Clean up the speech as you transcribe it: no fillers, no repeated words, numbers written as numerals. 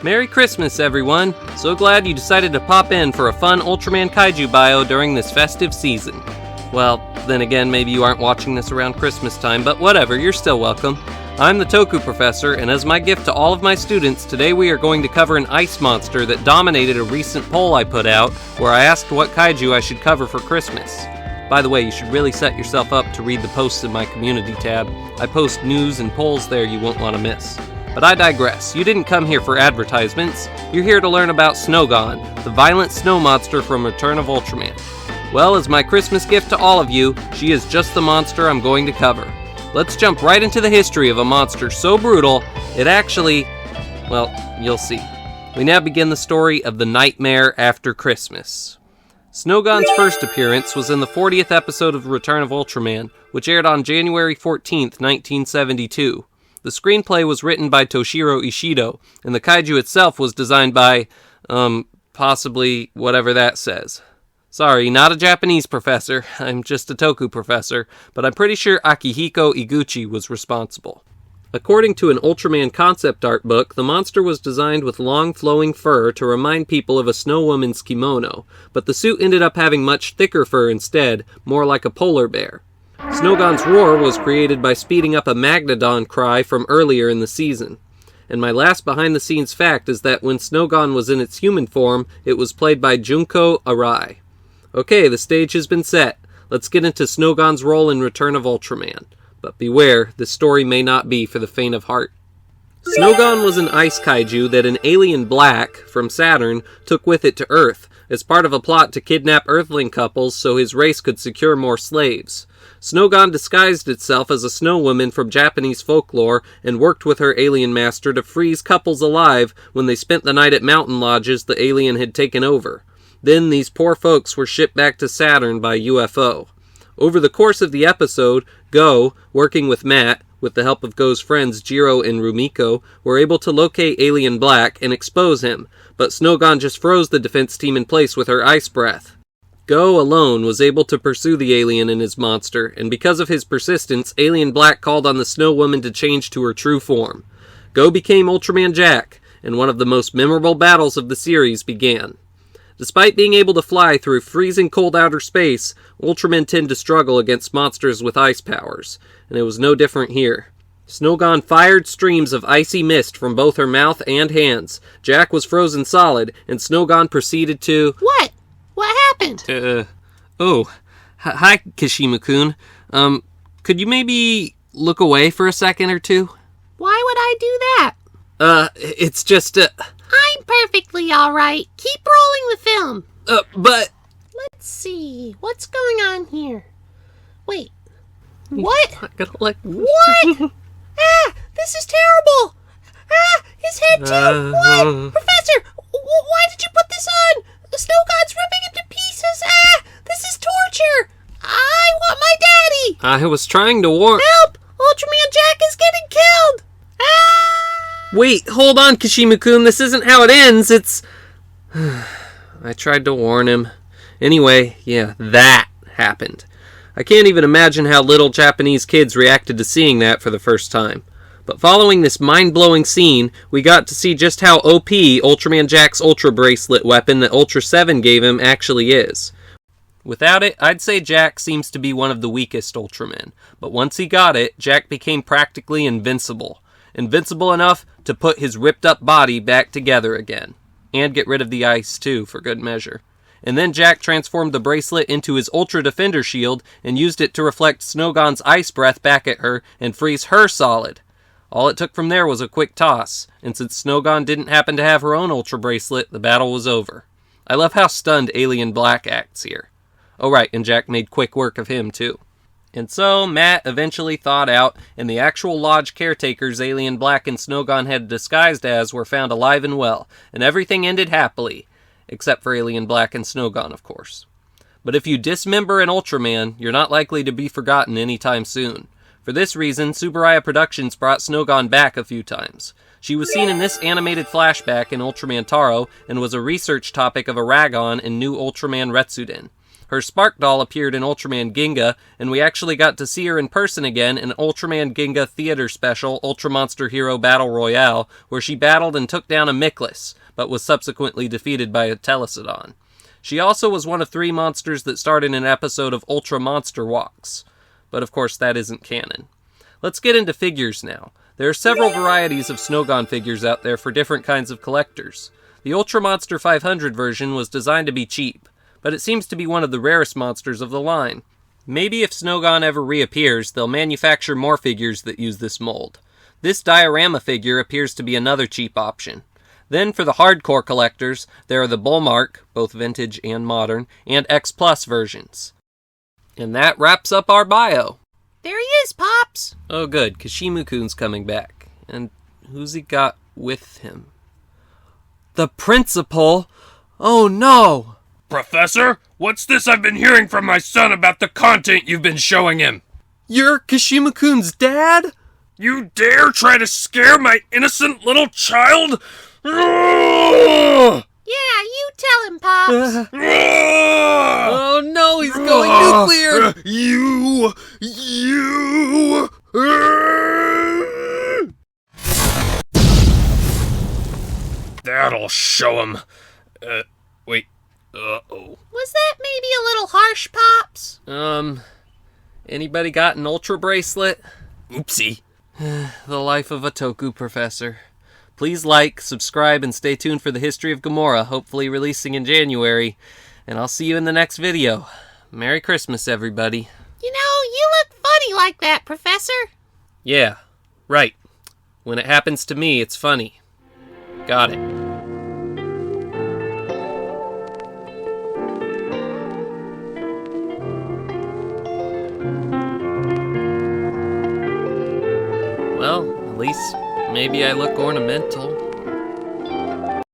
Merry Christmas, everyone! So glad you decided to pop in for a fun Ultraman Kaiju bio during this festive season. Well, then again, maybe you aren't watching this around Christmas time, but whatever, you're still welcome. I'm the Toku Professor, and as my gift to all of my students, today we are going to cover an ice monster that dominated a recent poll I put out, where I asked what kaiju I should cover for Christmas. By the way, you should really set yourself up to read the posts in my community tab. I post news and polls there you won't want to miss. But I digress. You didn't come here for advertisements. You're here to learn about Snowgon, the violent snow monster from Return of Ultraman. Well, as my Christmas gift to all of you, she is just the monster I'm going to cover. Let's jump right into the history of a monster so brutal, it actually, well, you'll see. We now begin the story of the Nightmare After Christmas. Snowgon's first appearance was in the 40th episode of Return of Ultraman, which aired on January 14th, 1972. The screenplay was written by Toshiro Ishido, and the kaiju itself was designed by, possibly whatever that says. Sorry, not a Japanese professor, I'm just a Toku professor, but I'm pretty sure Akihiko Iguchi was responsible. According to an Ultraman concept art book, the monster was designed with long flowing fur to remind people of a snow woman's kimono, but the suit ended up having much thicker fur instead, more like a polar bear. Snowgon's roar was created by speeding up a Margodon cry from earlier in the season. And my last behind-the-scenes fact is that when Snowgon was in its human form, it was played by Junko Arai. Okay, the stage has been set. Let's get into Snowgon's role in Return of Ultraman. But beware, this story may not be for the faint of heart. Snowgon was an ice kaiju that an alien Black, from Saturn, took with it to Earth, as part of a plot to kidnap Earthling couples so his race could secure more slaves. Snowgon disguised itself as a snow woman from Japanese folklore and worked with her alien master to freeze couples alive when they spent the night at mountain lodges the alien had taken over. Then these poor folks were shipped back to Saturn by UFO. Over the course of the episode, Go, working with Matt, with the help of Go's friends Jiro and Rumiko, were able to locate Alien Black and expose him, but Snowgon just froze the defense team in place with her ice breath. Go alone was able to pursue the alien and his monster, and because of his persistence, Alien Black called on the Snow Woman to change to her true form. Go became Ultraman Jack, and one of the most memorable battles of the series began. Despite being able to fly through freezing cold outer space, Ultramen tend to struggle against monsters with ice powers, and it was no different here. Snowgon fired streams of icy mist from both her mouth and hands. Jack was frozen solid, and Snowgon proceeded to... What? What happened? Hi, Kishimu-kun. Could you maybe look away for a second or two? Why would I do that? It's just, I'm perfectly alright. Keep rolling the film. But... Let's see. What's going on here? Wait. What? I'm gonna let... What? This is terrible. His head too. What? Professor, why did you put this on? The Snowgod's ripping into pieces. This is torture. I want my daddy. I was trying to warn... Help! Ultraman Jack is getting killed. Wait, hold on, Kishimu-kun. This isn't how it ends. It's... I tried to warn him. Anyway, yeah, that happened. I can't even imagine how little Japanese kids reacted to seeing that for the first time. But following this mind-blowing scene, we got to see just how OP Ultraman Jack's Ultra Bracelet weapon that Ultraseven gave him actually is. Without it, I'd say Jack seems to be one of the weakest Ultramen. But once he got it, Jack became practically invincible. Invincible enough to put his ripped-up body back together again. And get rid of the ice, too, for good measure. And then Jack transformed the bracelet into his Ultra Defender shield and used it to reflect Snowgon's ice breath back at her and freeze her solid. All it took from there was a quick toss, and since Snowgon didn't happen to have her own Ultra Bracelet, the battle was over. I love how stunned Alien Black acts here. Oh right, and Jack made quick work of him, too. And so, Matt eventually thawed out, and the actual lodge caretakers Alien Black and Snowgon had disguised as were found alive and well, and everything ended happily. Except for Alien Black and Snowgon, of course. But if you dismember an Ultraman, you're not likely to be forgotten anytime soon. For this reason, Tsuburaya Productions brought Snowgon back a few times. She was seen in this animated flashback in Ultraman Taro, and was a research topic of Aragon in New Ultraman Retsuden. Her Spark doll appeared in Ultraman Ginga, and we actually got to see her in person again in Ultraman Ginga Theater Special Ultra Monster Hero Battle Royale, where she battled and took down a Miklas, but was subsequently defeated by a Telesodon. She also was one of 3 monsters that starred in an episode of Ultra Monster Walks. But of course that isn't canon. Let's get into figures now. There are several varieties of Snowgon figures out there for different kinds of collectors. The Ultra Monster 500 version was designed to be cheap, but it seems to be one of the rarest monsters of the line. Maybe if Snowgon ever reappears, they'll manufacture more figures that use this mold. This diorama figure appears to be another cheap option. Then for the hardcore collectors, there are the Bullmark, both vintage and modern, and X Plus versions. And that wraps up our bio. There he is, Pops. Oh good, Kashimu-kun's coming back. And who's he got with him? The principal? Oh no! Professor, what's this I've been hearing from my son about the content you've been showing him? You're Kashimu-kun's dad? You dare try to scare my innocent little child? Ugh! Yeah, you tell him, Pops. Oh no, he's going nuclear! That'll show him. Wait. Uh-oh. Was that maybe a little harsh, Pops? Anybody got an Ultra bracelet? Oopsie. The life of a Toku Professor. Please like, subscribe, and stay tuned for the history of Gomora, hopefully releasing in January. And I'll see you in the next video. Merry Christmas, everybody. You know, you look funny like that, Professor. Yeah, right. When it happens to me, it's funny. Got it. Well, at least maybe I look ornamental.